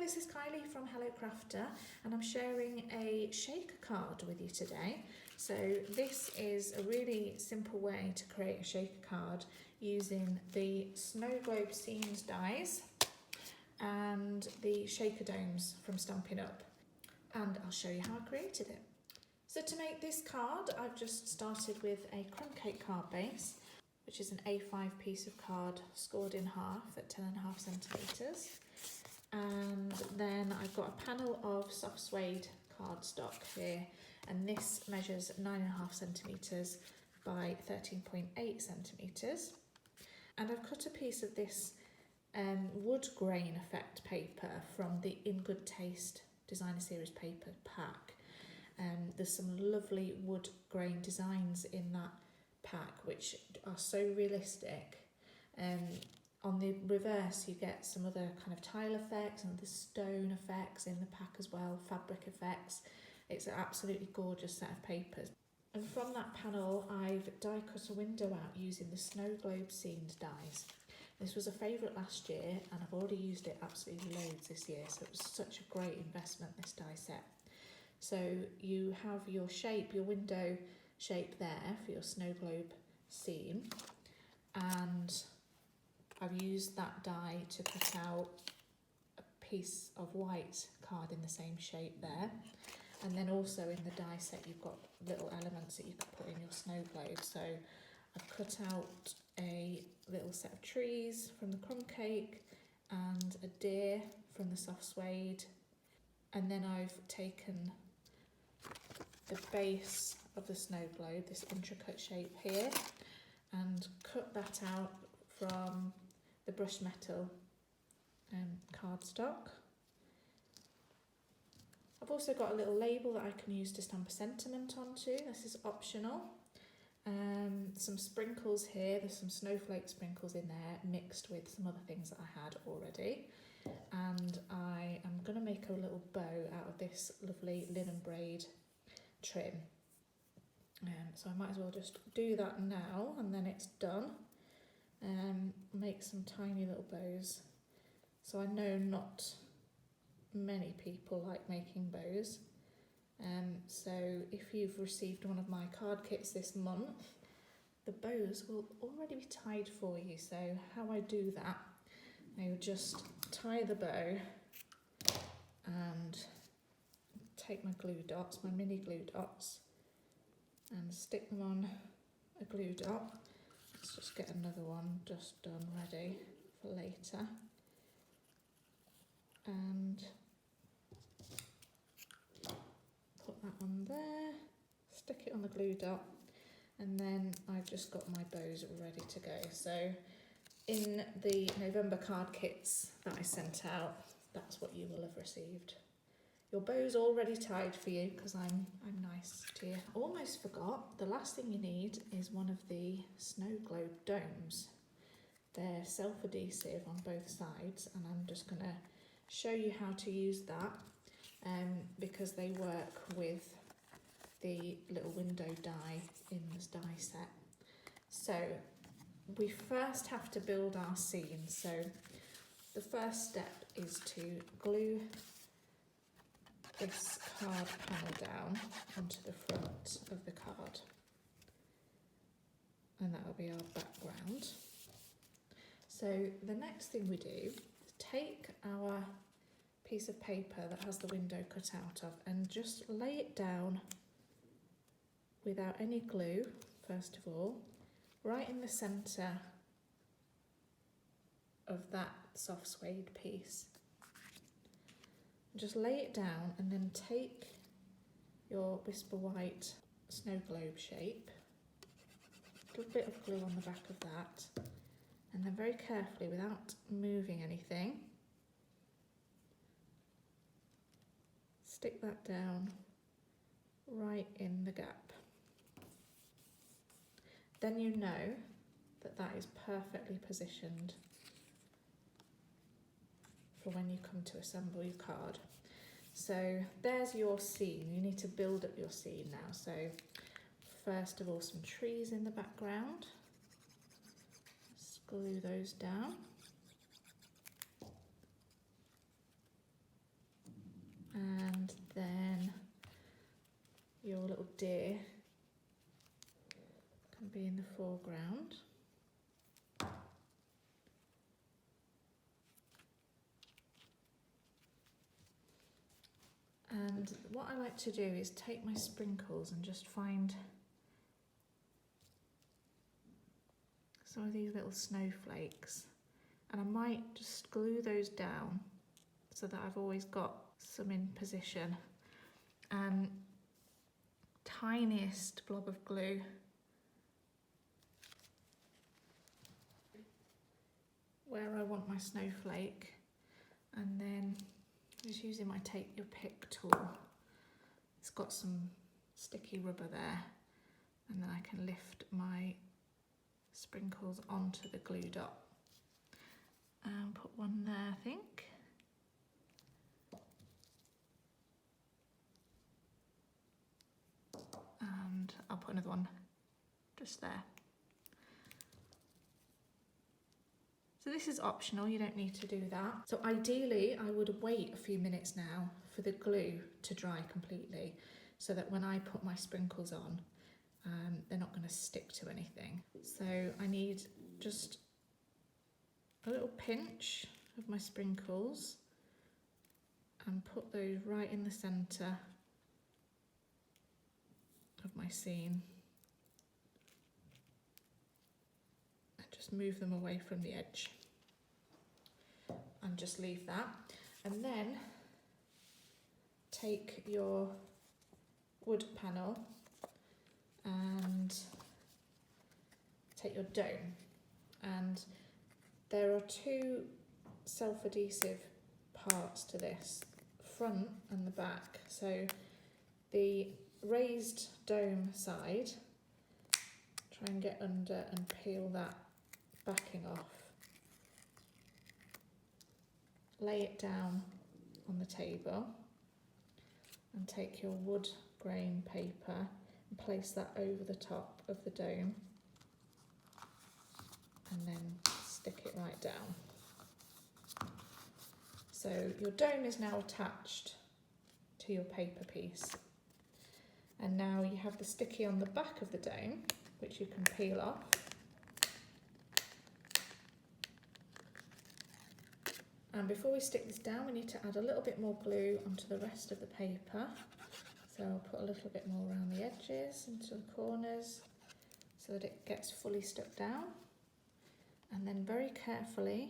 this is Kylie from Hello Crafter, and I'm sharing a shaker card with you today. So this is a really simple way to create a shaker card using the snow globe scenes dies and the shaker domes from Stampin Up, and I'll show you how I created it. So to make this card, I've just started with a crumb cake card base, which is an A5 piece of card scored in half at 10.5 centimetres. And then I've got a panel of soft suede cardstock here, and this measures 9.5 centimetres by 13.8 centimetres. And I've cut a piece of this wood grain effect paper from the In Good Taste Designer Series paper pack. There's some lovely wood grain designs in that pack which are so realistic. On the reverse you get some other kind of tile effects and the stone effects in the pack as well, fabric effects. It's an absolutely gorgeous set of papers. And from that panel I've die cut a window out using the snow globe scenes dies. This was a favourite last year and I've already used it absolutely loads this year, so it was such a great investment, this die set. So you have your shape, your window shape there for your snow globe scene, and I've used that die to cut out a piece of white card in the same shape there. And then also in the die set you've got little elements that you can put in your snow globe. So I've cut out a little set of trees from the crumb cake and a deer from the soft suede. And then I've taken the base of the snow globe, this intricate shape here, and cut that out from the brushed metal cardstock. I've also got a little label that I can use to stamp a sentiment onto. This is optional. Some sprinkles here, there's some snowflake sprinkles in there mixed with some other things that I had already. And I am going to make a little bow out of this lovely linen braid trim. So I might as well just do that now and then it's done. Make some tiny little bows. So I know not many people like making bows. So if you've received one of my card kits this month, the bows will already be tied for you. So how I do that, I would just tie the bow and take my glue dots, my mini glue dots, and stick them on a glue dot. Let's just get another one just done ready for later. And put that on there, stick it on the glue dot, and then I've just got my bows ready to go. So in the November card kits that I sent out, that's what you will have received. Your bow's already tied for you because I'm nice to you. Almost forgot, the last thing you need is one of the snow globe domes. They're self-adhesive on both sides, and I'm just going to show you how to use that because they work with the little window die in this die set. So we first have to build our scene. So the first step is to glue this card panel down onto the front of the card, and that will be our background. So the next thing we do is take our piece of paper that has the window cut out of and just lay it down without any glue, first of all, right in the centre of that soft suede piece. Just lay it down and then take your Whisper White snow globe shape, a little bit of glue on the back of that, and then very carefully, without moving anything, stick that down right in the gap. Then you know that that is perfectly positioned for when you come to assemble your card. So there's your scene. You need to build up your scene now. So first of all, some trees in the background. Just glue those down. deer can be in the foreground. And what I like to do is take my sprinkles and just find some of these little snowflakes, and I might just glue those down so that I've always got some in position. Tiniest blob of glue. Where I want my snowflake, and then just using my take your pick tool. It's got some sticky rubber there, and then I can lift my sprinkles onto the glue dot and put one there, I think. And I'll put another one just there. So this is optional, you don't need to do that. So ideally I would wait a few minutes now for the glue to dry completely, so that when I put my sprinkles on, they're not going to stick to anything. So I need just a little pinch of my sprinkles and put those right in the centre of my scene. And just move them away from the edge. And just leave that. And then take your wood panel and take your dome, and there are two self-adhesive parts to this, front and the back. So the raised dome side, try and get under and peel that backing off. Lay it down on the table and take your wood grain paper and place that over the top of the dome, and then stick it right down. So your dome is now attached to your paper piece, and now you have the sticky on the back of the dome, which you can peel off. And before we stick this down, we need to add a little bit more glue onto the rest of the paper. So I'll put a little bit more around the edges, into the corners, so that it gets fully stuck down. And then very carefully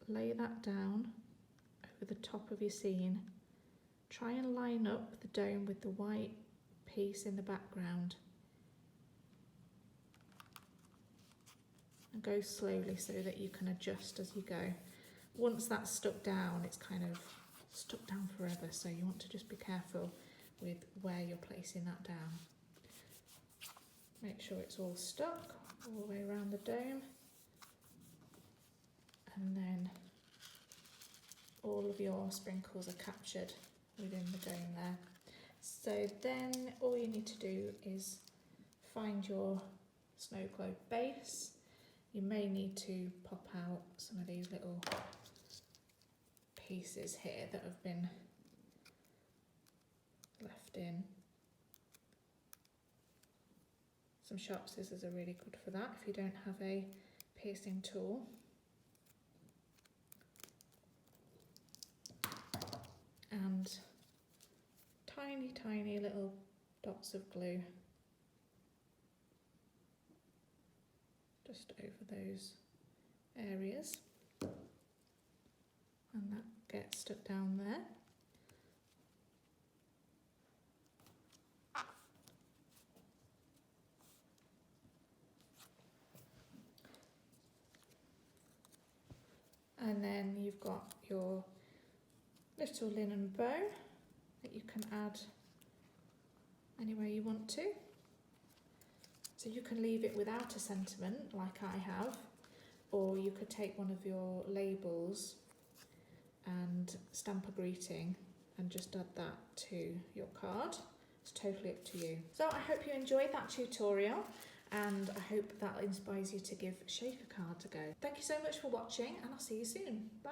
lay that down over the top of your scene. Try and line up the dome with the white piece in the background. And go slowly so that you can adjust as you go. Once that's stuck down, it's kind of stuck down forever, so you want to just be careful with where you're placing that down. Make sure it's all stuck all the way around the dome, and then all of your sprinkles are captured within the dome there. So then all you need to do is find your snow globe base. You may need to pop out some of these little pieces here that have been left in. Some sharp scissors are really good for that if you don't have a piercing tool. And tiny, tiny little dots of glue just over those areas, and that gets stuck down there. And then you've got your little linen bow that you can add anywhere you want to. So you can leave it without a sentiment like I have, or you could take one of your labels and stamp a greeting and just add that to your card. It's totally up to you. So I hope you enjoyed that tutorial, and I hope that inspires you to give Shaker Card a go. Thank you so much for watching, and I'll see you soon. Bye.